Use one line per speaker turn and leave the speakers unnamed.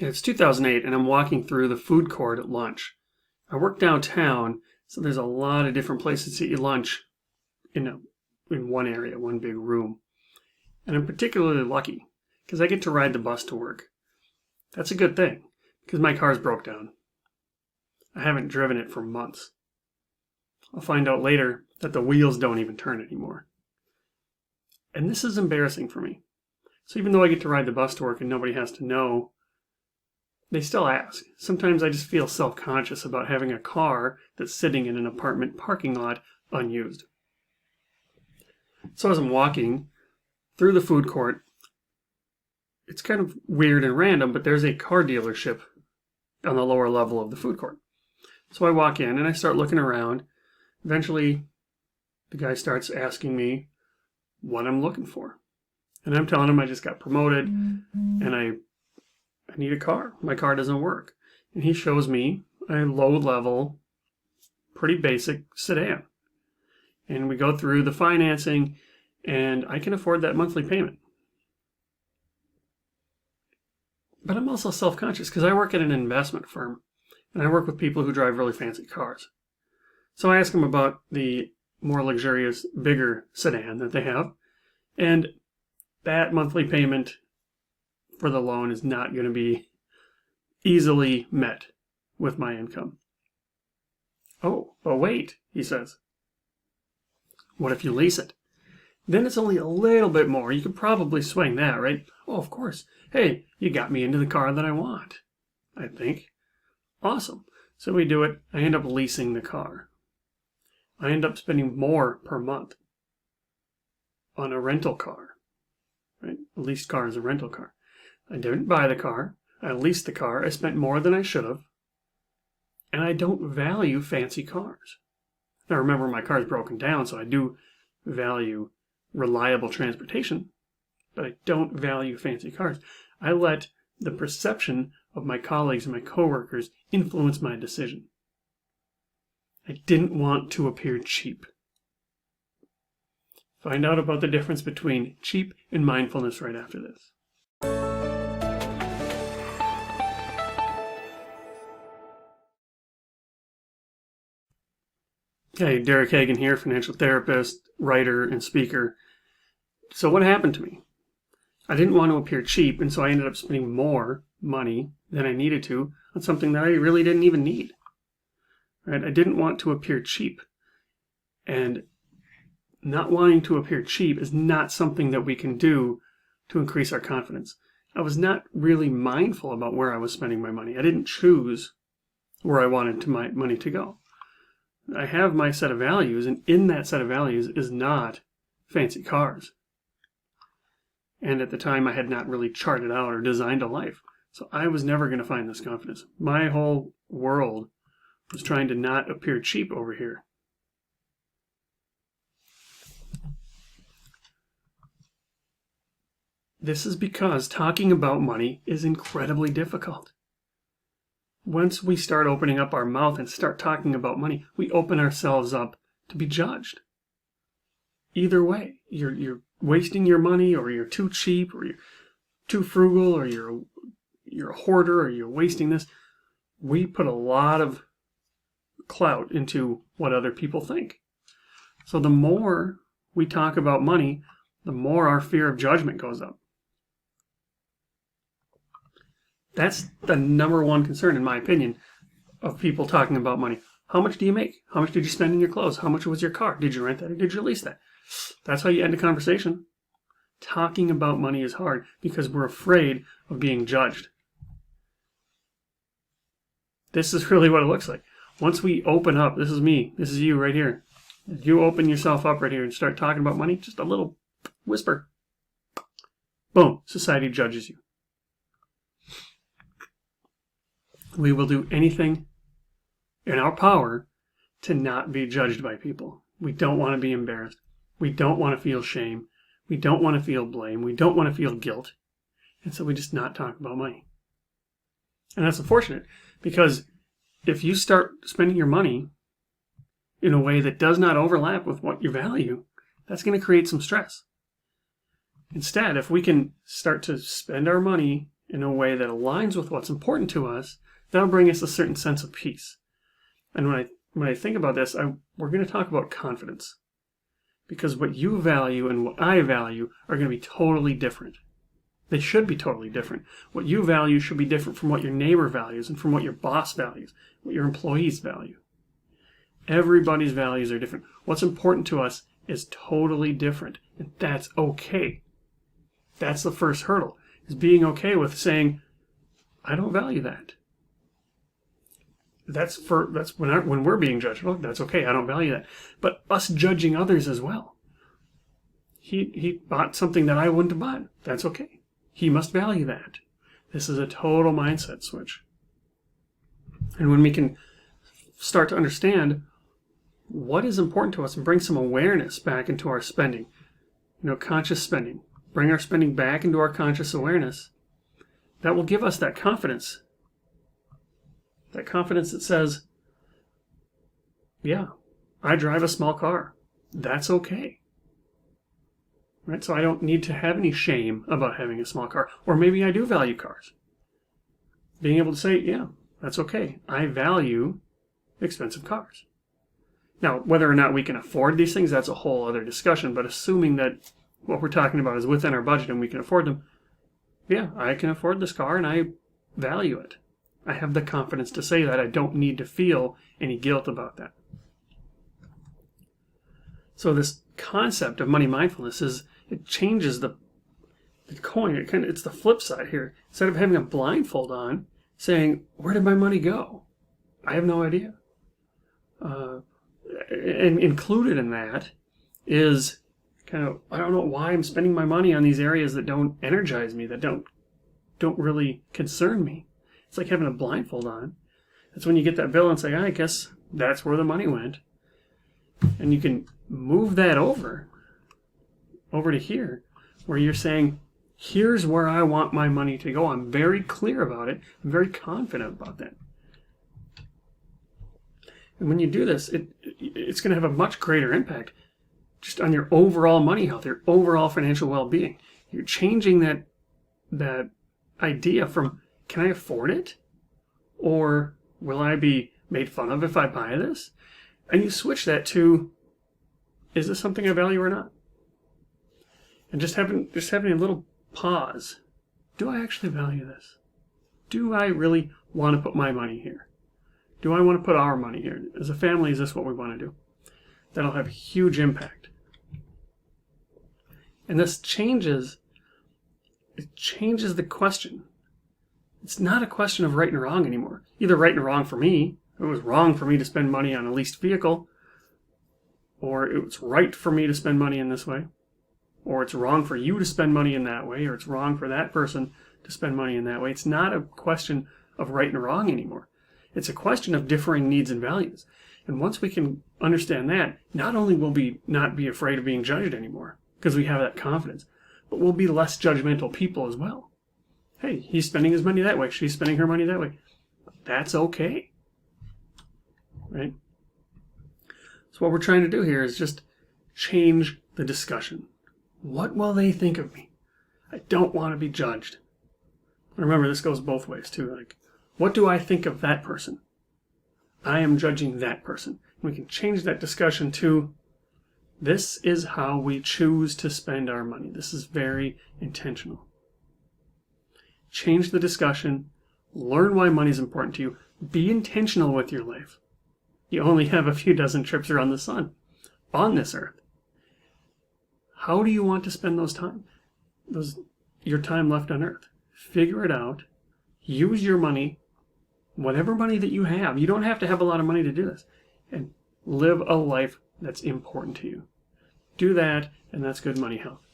It's 2008 and I'm walking through the food court at lunch. I work downtown, so there's a lot of different places to eat lunch in one area, one big room. And I'm particularly lucky because I get to ride the bus to work. That's a good thing because my car's broke down. I haven't driven it for months. I'll find out later that the wheels don't even turn anymore. And this is embarrassing for me. So even though I get to ride the bus to work and nobody has to know, they still ask. Sometimes I just feel self-conscious about having a car that's sitting in an apartment parking lot unused. So as I'm walking through the food court, it's kind of weird and random, but there's a car dealership on the lower level of the food court. So I walk in and I start looking around. Eventually, the guy starts asking me what I'm looking for. And I'm telling him I just got promoted and I need a car. My car doesn't work. And he shows me a low-level, pretty basic sedan. And we go through the financing and I can afford that monthly payment. But I'm also self-conscious because I work at an investment firm and I work with people who drive really fancy cars. So I ask him about the more luxurious, bigger sedan that they have. And that monthly payment for the loan is not going to be easily met with my income. Oh, but wait, he says. What if you lease it? Then it's only a little bit more. You could probably swing that, right? Oh, of course. Hey, you got me into the car that I want, I think. Awesome. So we do it. I end up leasing the car. I end up spending more per month on a rental car, right? A leased car is a rental car. I didn't buy the car. I leased the car. I spent more than I should have. And I don't value fancy cars. Now remember, my car is broken down, so I do value reliable transportation, but I don't value fancy cars. I let the perception of my colleagues and my coworkers influence my decision. I didn't want to appear cheap. Find out about the difference between cheap and mindfulness right after this. Hey, Derek Hagan here, financial therapist, writer, and speaker. So what happened to me? I didn't want to appear cheap, and so I ended up spending more money than I needed to on something that I really didn't even need. Right? I didn't want to appear cheap. And not wanting to appear cheap is not something that we can do to increase our confidence. I was not really mindful about where I was spending my money. I didn't choose where I wanted my money to go. I have my set of values, and in that set of values is not fancy cars. And at the time, I had not really charted out or designed a life. So I was never going to find this confidence. My whole world was trying to not appear cheap over here. This is because talking about money is incredibly difficult. Once we start opening up our mouth and start talking about money, we open ourselves up to be judged. Either way, you're wasting your money, or you're too cheap, or you're too frugal, or you're a hoarder, or you're wasting this. We put a lot of clout into what other people think. So the more we talk about money, the more our fear of judgment goes up. That's the number one concern, in my opinion, of people talking about money. How much do you make? How much did you spend in your clothes? How much was your car? Did you rent that or did you lease that? That's how you end a conversation. Talking about money is hard because we're afraid of being judged. This is really what it looks like. Once we open up, this is me, this is you right here. If you open yourself up right here and start talking about money, just a little whisper. Boom, society judges you. We will do anything in our power to not be judged by people. We don't want to be embarrassed. We don't want to feel shame. We don't want to feel blame. We don't want to feel guilt. And so we just not talk about money. And that's unfortunate because if you start spending your money in a way that does not overlap with what you value, that's going to create some stress. Instead, if we can start to spend our money in a way that aligns with what's important to us, that'll bring us a certain sense of peace. And when I think about this, we're going to talk about confidence. Because what you value and what I value are going to be totally different. They should be totally different. What you value should be different from what your neighbor values and from what your boss values, what your employees value. Everybody's values are different. What's important to us is totally different, and that's okay. That's the first hurdle, is being okay with saying, I don't value that. That's when we're being judged. Look, that's okay, I don't value that. But us judging others as well. He bought something that I wouldn't have bought. That's okay. He must value that. This is a total mindset switch. And when we can start to understand what is important to us and bring some awareness back into our spending, conscious spending, bring our spending back into our conscious awareness, that will give us that confidence. That confidence that says, yeah, I drive a small car. That's okay. Right? So I don't need to have any shame about having a small car. Or maybe I do value cars. Being able to say, yeah, that's okay. I value expensive cars. Now, whether or not we can afford these things, that's a whole other discussion. But assuming that what we're talking about is within our budget and we can afford them, yeah, I can afford this car and I value it. I have the confidence to say that. I don't need to feel any guilt about that. So this concept of money mindfulness it changes the coin. It's the flip side here. Instead of having a blindfold on, saying, where did my money go? I have no idea. And included in that is I don't know why I'm spending my money on these areas that don't energize me, that don't really concern me. It's like having a blindfold on. That's when you get that bill and say, I guess that's where the money went. And you can move that over to here, where you're saying, here's where I want my money to go. I'm very clear about it. I'm very confident about that. And when you do this, it's going to have a much greater impact just on your overall money health, your overall financial well-being. You're changing that idea from, can I afford it? Or will I be made fun of if I buy this? And you switch that to, is this something I value or not? And just having a little pause. Do I actually value this? Do I really want to put my money here? Do I want to put our money here? As a family, is this what we want to do? That'll have a huge impact. And this changes the question. It's not a question of right and wrong anymore. Either right and wrong for me. It was wrong for me to spend money on a leased vehicle. Or it was right for me to spend money in this way. Or it's wrong for you to spend money in that way. Or it's wrong for that person to spend money in that way. It's not a question of right and wrong anymore. It's a question of differing needs and values. And once we can understand that, not only will we not be afraid of being judged anymore, because we have that confidence, but we'll be less judgmental people as well. Hey, he's spending his money that way. She's spending her money that way. That's okay. Right? So what we're trying to do here is just change the discussion. What will they think of me? I don't want to be judged. Remember, this goes both ways too. Like, what do I think of that person? I am judging that person. We can change that discussion to, this is how we choose to spend our money. This is very intentional. Change the discussion. Learn why money is important to you. Be intentional with your life. You only have a few dozen trips around the sun on this earth. How do you want to spend your time left on earth? Figure it out. Use your money, whatever money that you have. You don't have to have a lot of money to do this. And live a life that's important to you. Do that, and that's good money health.